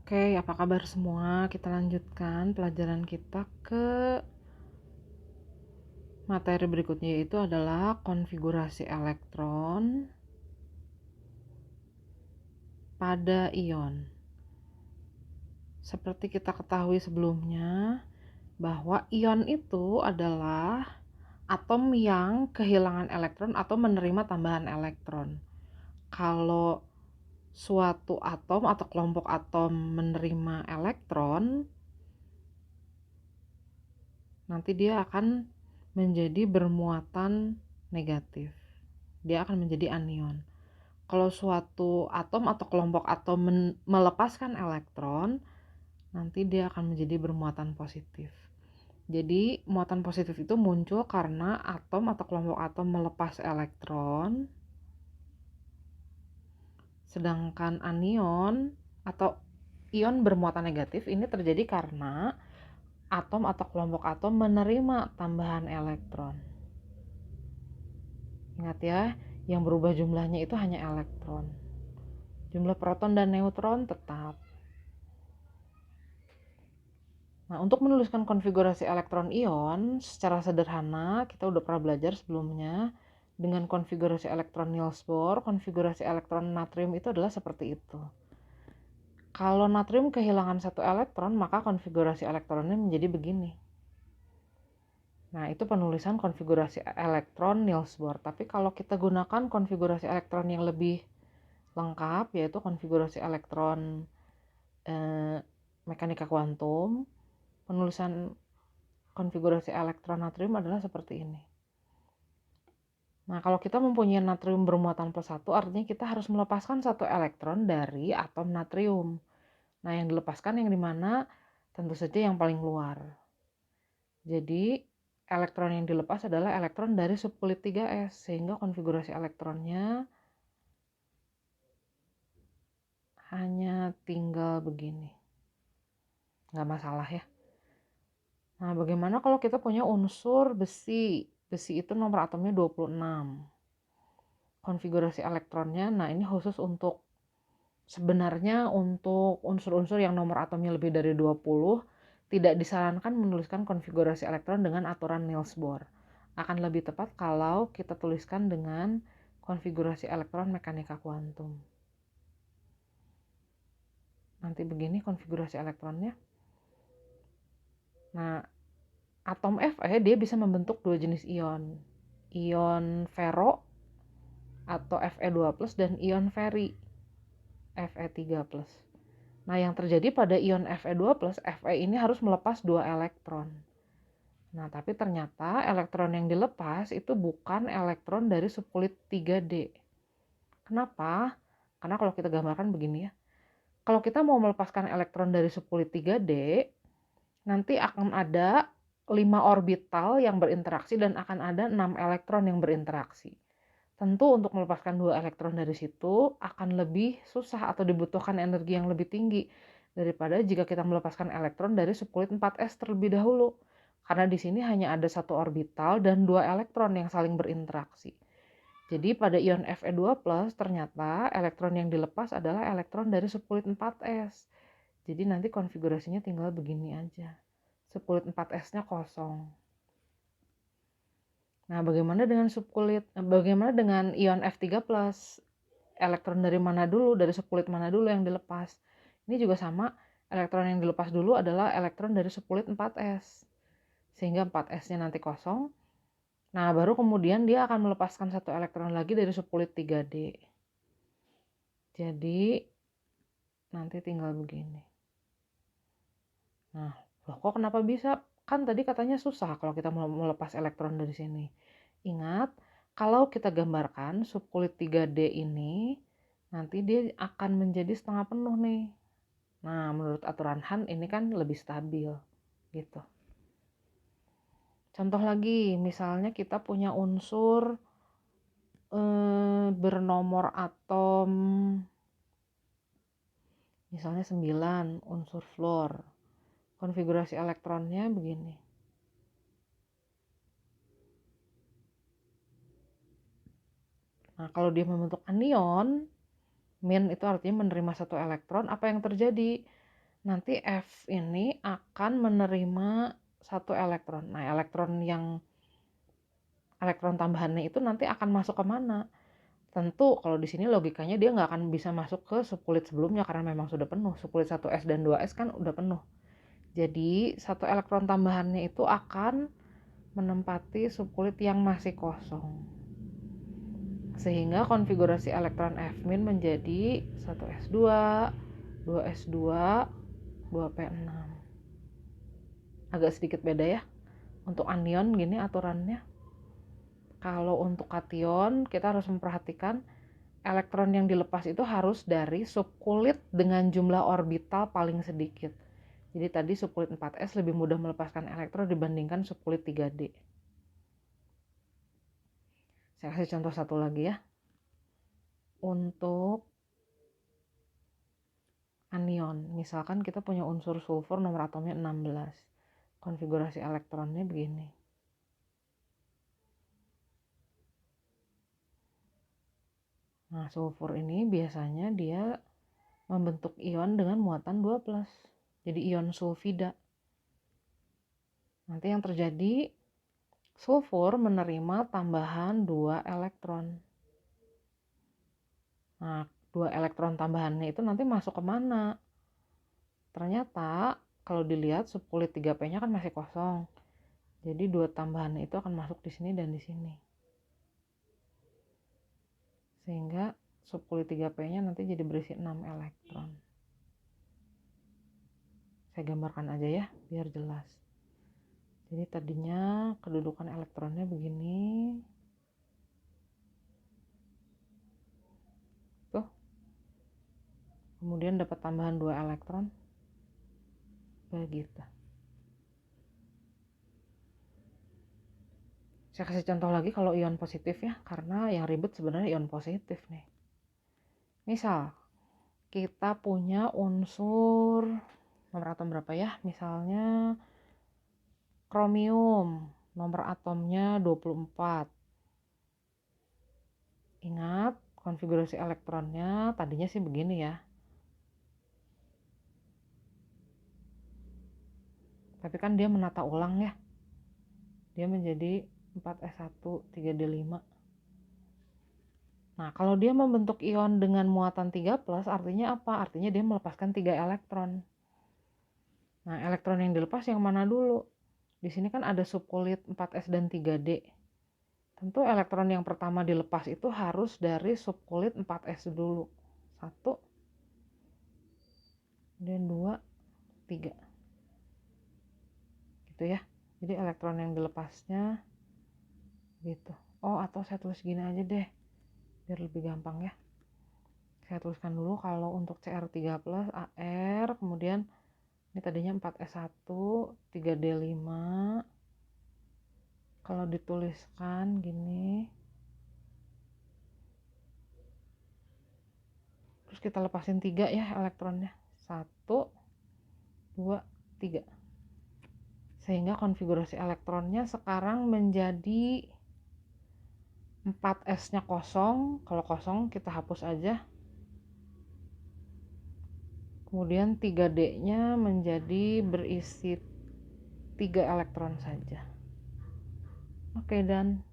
Oke, apa kabar semua? Kita lanjutkan pelajaran kita ke materi berikutnya, yaitu adalah konfigurasi elektron pada ion. Seperti kita ketahui sebelumnya, bahwa ion itu adalah atom yang kehilangan elektron atau menerima tambahan elektron. Kalau suatu atom atau kelompok atom menerima elektron, nanti dia akan menjadi bermuatan negatif. Dia akan menjadi anion. Kalau suatu atom atau kelompok atom melepaskan elektron, nanti dia akan menjadi bermuatan positif. Jadi muatan positif itu muncul karena atom atau kelompok atom melepas elektron, sedangkan anion atau ion bermuatan negatif ini terjadi karena atom atau kelompok atom menerima tambahan elektron. Ingat ya, yang berubah jumlahnya itu hanya elektron. Jumlah proton dan neutron tetap. Nah, untuk menuliskan konfigurasi elektron ion secara sederhana, kita udah pernah belajar sebelumnya. Dengan konfigurasi elektron Niels Bohr, konfigurasi elektron natrium itu adalah seperti itu. Kalau natrium kehilangan satu elektron, maka konfigurasi elektronnya menjadi begini. Nah, itu penulisan konfigurasi elektron Niels Bohr. Tapi kalau kita gunakan konfigurasi elektron yang lebih lengkap, yaitu konfigurasi elektron mekanika kuantum, penulisan konfigurasi elektron natrium adalah seperti ini. Nah, kalau kita mempunyai natrium bermuatan +1, artinya kita harus melepaskan satu elektron dari atom natrium. Nah, yang dilepaskan yang dimana? Tentu saja yang paling luar. Jadi, elektron yang dilepas adalah elektron dari subkulit 3s, sehingga konfigurasi elektronnya hanya tinggal begini. Nggak masalah ya. Nah, bagaimana kalau kita punya unsur besi? Besi itu nomor atomnya 26. Konfigurasi elektronnya, nah ini khusus untuk, sebenarnya untuk unsur-unsur yang nomor atomnya lebih dari 20, tidak disarankan menuliskan konfigurasi elektron dengan aturan Niels Bohr. Akan lebih tepat kalau kita tuliskan dengan konfigurasi elektron mekanika kuantum. Nanti begini konfigurasi elektronnya. Nah, atom Fe dia bisa membentuk dua jenis ion. Ion ferro atau Fe2+ dan ion feri Fe3+. Nah, yang terjadi pada ion Fe2+, Fe ini harus melepas 2 elektron. Nah, tapi ternyata elektron yang dilepas itu bukan elektron dari subkulit 3D. Kenapa? Karena kalau kita gambarkan begini ya. Kalau kita mau melepaskan elektron dari subkulit 3D, nanti akan ada 5 orbital yang berinteraksi dan akan ada 6 elektron yang berinteraksi. Tentu untuk melepaskan 2 elektron dari situ akan lebih susah atau dibutuhkan energi yang lebih tinggi daripada jika kita melepaskan elektron dari subkulit 4s terlebih dahulu. Karena di sini hanya ada satu orbital dan 2 elektron yang saling berinteraksi. Jadi pada ion Fe2+, ternyata elektron yang dilepas adalah elektron dari subkulit 4s. Jadi nanti konfigurasinya tinggal begini aja. Subkulit 4s-nya kosong. Nah, bagaimana dengan ion F3+? Elektron dari mana dulu, dari subkulit mana dulu yang dilepas? Ini juga sama, elektron yang dilepas dulu adalah elektron dari subkulit 4s. Sehingga 4s-nya nanti kosong. Nah, baru kemudian dia akan melepaskan satu elektron lagi dari subkulit 3D. Jadi, nanti tinggal begini. Nah, loh kok kenapa bisa? Kan tadi katanya susah kalau kita mau melepas elektron dari sini. Ingat, kalau kita gambarkan subkulit 3D ini, nanti dia akan menjadi setengah penuh nih. Nah, menurut aturan Han ini kan lebih stabil, gitu. Contoh lagi, misalnya kita punya unsur bernomor atom, misalnya 9, unsur fluor. Konfigurasi elektronnya begini. Nah, kalau dia membentuk anion, min itu artinya menerima satu elektron, apa yang terjadi? nanti F ini akan menerima satu elektron. Nah, elektron tambahannya itu nanti akan masuk ke mana? Tentu kalau di sini logikanya dia nggak akan bisa masuk ke subkulit sebelumnya karena memang sudah penuh. Subkulit 1s dan 2s kan udah penuh. Jadi satu elektron tambahannya itu akan menempati subkulit yang masih kosong. Sehingga konfigurasi elektron F- menjadi 1s2, 2s2, 2p6. Agak sedikit beda ya. Untuk anion gini aturannya. Kalau untuk kation kita harus memperhatikan elektron yang dilepas itu harus dari subkulit dengan jumlah orbital paling sedikit. Jadi tadi subkulit 4s lebih mudah melepaskan elektron dibandingkan subkulit 3D. Saya kasih contoh satu lagi ya. Untuk anion, misalkan kita punya unsur sulfur nomor atomnya 16. Konfigurasi elektronnya begini. Nah, sulfur ini biasanya dia membentuk ion dengan muatan 2+. Jadi ion sulfida. Nanti yang terjadi, sulfur menerima tambahan 2 elektron. Nah, 2 elektron tambahannya itu nanti masuk ke mana? Ternyata kalau dilihat subkulit 3p-nya kan masih kosong. Jadi 2 tambahannya itu akan masuk di sini dan di sini. Sehingga subkulit 3p-nya nanti jadi berisi 6 elektron. Saya gambarkan aja ya biar jelas. Jadi tadinya kedudukan elektronnya begini. Tuh. Kemudian dapat tambahan 2 elektron. Begitu. Saya kasih contoh lagi kalau ion positif ya, karena yang ribet sebenarnya ion positif nih. Misal, kita punya unsur nomor atom berapa ya? Misalnya kromium, nomor atomnya 24. Ingat, konfigurasi elektronnya tadinya sih begini ya. Tapi kan dia menata ulang ya. Dia menjadi 4s1, 3d5. Nah, kalau dia membentuk ion dengan muatan 3+, artinya apa? Artinya dia melepaskan 3 elektron. Nah, elektron yang dilepas yang mana dulu? Di sini kan ada subkulit 4s dan 3d. Tentu elektron yang pertama dilepas itu harus dari subkulit 4s dulu. 1, dan 2, 3. Gitu ya. Jadi elektron yang dilepasnya gitu. Oh, atau saya tulis gini aja deh. Biar lebih gampang ya. Saya tuliskan dulu kalau untuk Cr3+, Ar, kemudian ini tadinya 4s1, 3d5. Kalau dituliskan gini, terus kita lepasin 3 ya elektronnya. 1, 2, 3. Sehingga konfigurasi elektronnya sekarang menjadi 4s-nya kosong. Kalau kosong kita hapus aja. Kemudian 3D-nya menjadi berisi 3 elektron saja. Oke, dan